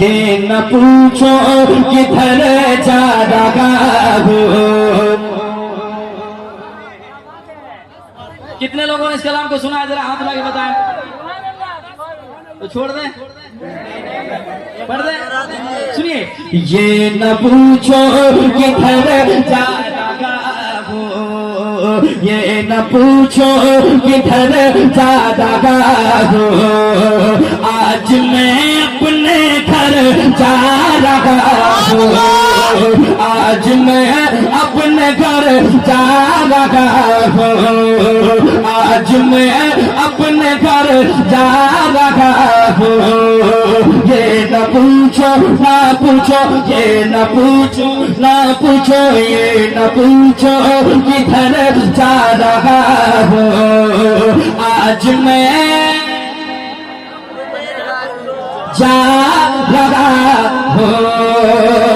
ये न पूछो किधर जा रहा हो। कितने लोगों ने इस कलाम को सुना है, जरा हाथ लगा के बताएं। तो छोड़ दें, पढ़ दें, सुनिए। ये न पूछो किधर जा रहा हो, ये न पूछो किधर जा रहा हो। आज मैं अपने घर जा रहा हूँ, आज मैं अपने घर जा रहा हूँ, आज मैं अपने घर जा रहा हूँ। ये न पूछो ना पूछो, ये न पूछो ना पूछो, ये न पूछो किधर जा रहा हूँ। आज मैं जा रहा हूँ।